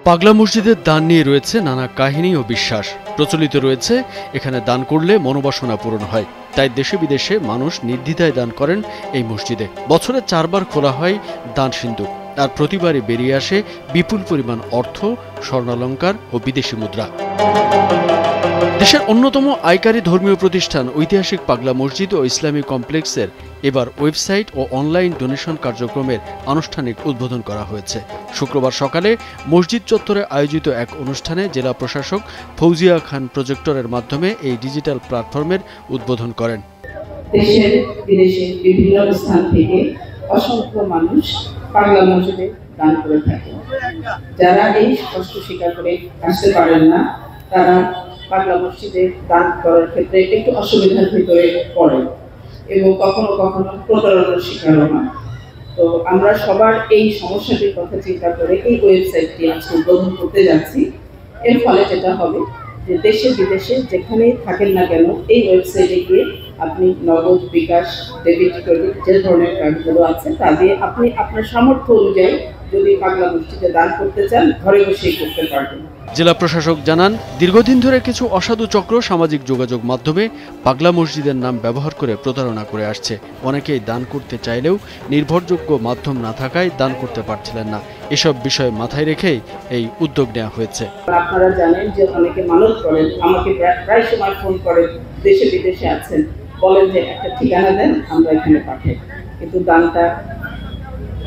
পাগলা মসজিদের দান নিয়ে রয়েছে নানা কাহিনী ও বিশ্বাস। প্রচলিত রয়েছে এখানে দান করলে মনোবাসনা পূরণ হয়, তাই দেশে বিদেশে মানুষ নির্দ্বিধায় দান করেন এই মসজিদে। বছরে 4 বার খোলা হয় দান সিন্দুক, আর প্রতিবারই বেরিয়ে আসে বিপুল পরিমাণ অর্থ, স্বর্ণালঙ্কার ও বিদেশি মুদ্রা। দেশের অন্যতম আয়কারী ধর্মীয় প্রতিষ্ঠান ঐতিহাসিক পাগলা মসজিদ ও ইসলামী কমপ্লেক্সের এবার ওয়েবসাইট ও অনলাইন ডোনেশন কার্যক্রমের আনুষ্ঠানিক উদ্বোধন করা হয়েছে। শুক্রবার সকালে মসজিদ চত্বরে আয়োজিত এক অনুষ্ঠানে জেলা প্রশাসক ফৌজিয়া খান প্রজেক্টরের মাধ্যমে এই ডিজিটাল প্ল্যাটফর্মের উদ্বোধন করেন। দেশের বিদেশের বিভিন্ন স্থান থেকে অসংখ্য মানুষ পাগলা মসজিদে দান করে থাকে। যারা এই কষ্ট স্বীকার করে আসতে পারেন না, তারা পাগলা মসজিদে দান করার ক্ষেত্রে একটু অসুবিধার ভিতরে পড়ে এবং কখনো কখনো প্রতারণার শিকারও হয়। তো আমরা সবার এই সমস্যাটির কথা চিন্তা করে এই ওয়েবসাইটটি আজকে উদ্বোধন করতে যাচ্ছি। এর ফলে যেটা হবে যে দেশে বিদেশে যেখানেই থাকেন না কেন, এই ওয়েবসাইটে গিয়ে আপনি নগদ, বিকাশ, ডেবিট, ক্রেডিট যে ধরনের কার্ডগুলো আছে তা দিয়ে আপনি আপনার সামর্থ্য অনুযায়ী যদি পাগলা মসজিদে দান করতে চান, ঘরে বসেই করতে পারবেন। জেলা প্রশাসক জানান, দীর্ঘদিন ধরে কিছু অসাধু চক্র সামাজিক যোগাযোগ মাধ্যমে পাগলা মসজিদের নাম ব্যবহার করে প্রতারণা করে আসছে। অনেকেই দান করতে চাইলেও নির্ভরযোগ্য মাধ্যম না থাকায় দান করতে পারছিলেন না। এসব বিষয় মাথায় রেখেই এই উদ্যোগ নেওয়া হয়েছে। আপনারা জানেন যে অনেকে মানত করেন, আমাকে প্রায় সময় ফোন করেন, দেশে বিদেশে আছেন, বলেন যে একটা ঠিকানা দেন, আমরা এখানে পাঠাই। কিন্তু দানটা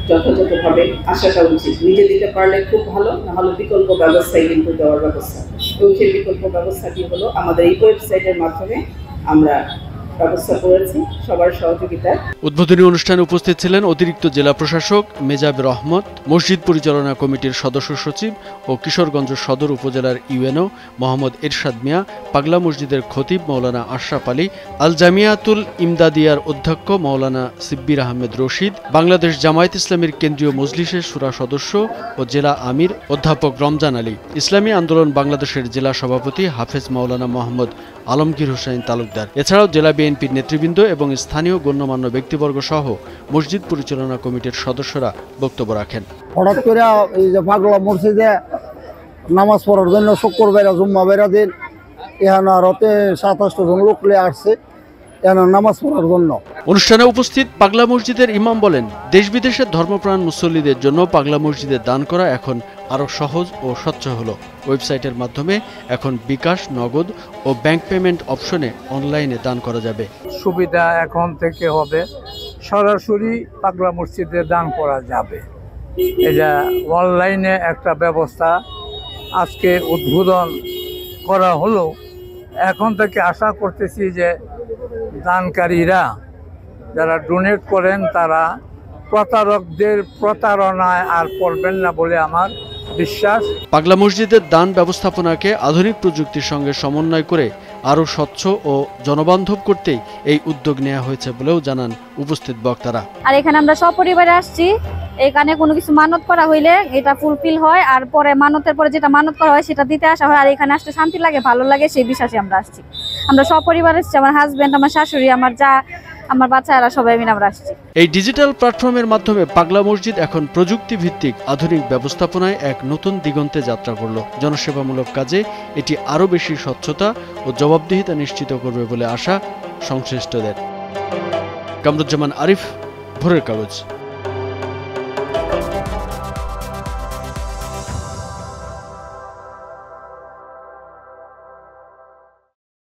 যথাযথভাবে আসাটা উচিত। নিজে দিতে পারলে খুব ভালো, না হলে বিকল্প ব্যবস্থায় কিন্তু দেওয়ার ব্যবস্থা। এবং সেই বিকল্প ব্যবস্থাটি হলো আমাদের এই ওয়েবসাইটের মাধ্যমে আমরা ব্যবস্থা করেছি সবার সহযোগিতায়। উদ্বোধনী অনুষ্ঠানে উপস্থিত ছিলেন অতিরিক্ত জেলা প্রশাসক মেজাবির রহমত, মসজিদ পরিচালনা কমিটির সদস্য সচিব ও কিশোরগঞ্জ সদর উপজেলার ইউএনও মোহাম্মদ এরশাদ মিয়া, পাগলা মসজিদের খতিব মাওলানা আশরাফ আলী, আল জামিয়াতুল ইমদাদিয়ার অধ্যক্ষ মাওলানা সিব্বির আহমেদ রশিদ, বাংলাদেশ জামায়াত ইসলামীর কেন্দ্রীয় মজলিসের শুরা সদস্য ও জেলা আমির অধ্যাপক রমজান আলী, ইসলামী আন্দোলন বাংলাদেশের জেলা সভাপতি হাফেজ মাওলানা মোহাম্মদ আলমগীর হোসেন তালুকদার, এছাড়াও জেলা বিএনপির নেতৃবৃন্দ এবং স্থানীয় গণ্যমান্য ব্যক্তিবর্গ সহ মসজিদ পরিচালনা কমিটির সদস্যরা বক্তব্য রাখেন। হঠাৎ করে এই যে পাগলা মসজিদে নামাজ পড়ার জন্য শুক্রবার জুম্মা বেড়া দিন এখানে রাতে 27 জন লোক আসছে নামাজ পড়ার জন্য। অনুষ্ঠানে উপস্থিত পাগলা মসজিদের ইমাম বলেন, দেশ বিদেশের ধর্মপ্রাণ মুসল্লিদের জন্য পাগলা মসজিদে দান করা এখন আরো সহজ ও স্বচ্ছ হলো। ওয়েবসাইটের মাধ্যমে এখন বিকাশ, নগদ ও ব্যাংক পেমেন্ট অপশনে অনলাইনে দান করা যাবে। সুবিধা এখন থেকে হবে, সরাসরি পাগলা মসজিদে দান করা যাবে। এটা অনলাইনে একটা ব্যবস্থা আজকে উদ্বোধন করা হলো। এখন থেকে আশা করতেছি যে দানকারীরা যারা ডোনেট করেন তারা প্রতারকদের প্রতারণায় আর পড়বেন না বলে আমার বিশ্বাস। পাগলা মসজিদের দান ব্যবস্থাপনাকে আধুনিক প্রযুক্তির সঙ্গে সমন্বয় করে আরও স্বচ্ছ ও জনবান্ধব করতেই এই উদ্যোগ নেওয়া হয়েছে বলেও জানান উপস্থিত বক্তারা। আর এখানে আমরা সপরিবারে আসছি, এখানে কোনো কিছু মানত করা হইলে এটা ফুলফিল হয়, আর পরে মানতের পরে যেটা মানত করা হয় সেটা দিতে আসা হয়। আর এখানে আসতে শান্তি লাগে, ভালো লাগে, সেই বিশ্বাসে আমরা আসছি। আমরা সপরিবারে আসছি, আমার হাজবেন্ড, আমার শাশুড়ি, আমার যা, আমার বাচ্চারা সবাই মিলে আমরা আসছি। এই ডিজিটাল প্ল্যাটফর্মের মাধ্যমে পাগলা মসজিদ এখন প্রযুক্তি ভিত্তিক আধুনিক ব্যবস্থাপনায় এক নতুন দিগন্তে যাত্রা করল। জনসেবামূলক কাজে এটি আরও বেশি স্বচ্ছতা ও জবাবদিহিতা নিশ্চিত করবে বলে আশা সংশ্লিষ্টদের। কামরুজ্জামান আরিফ, ভোরের কাগজ।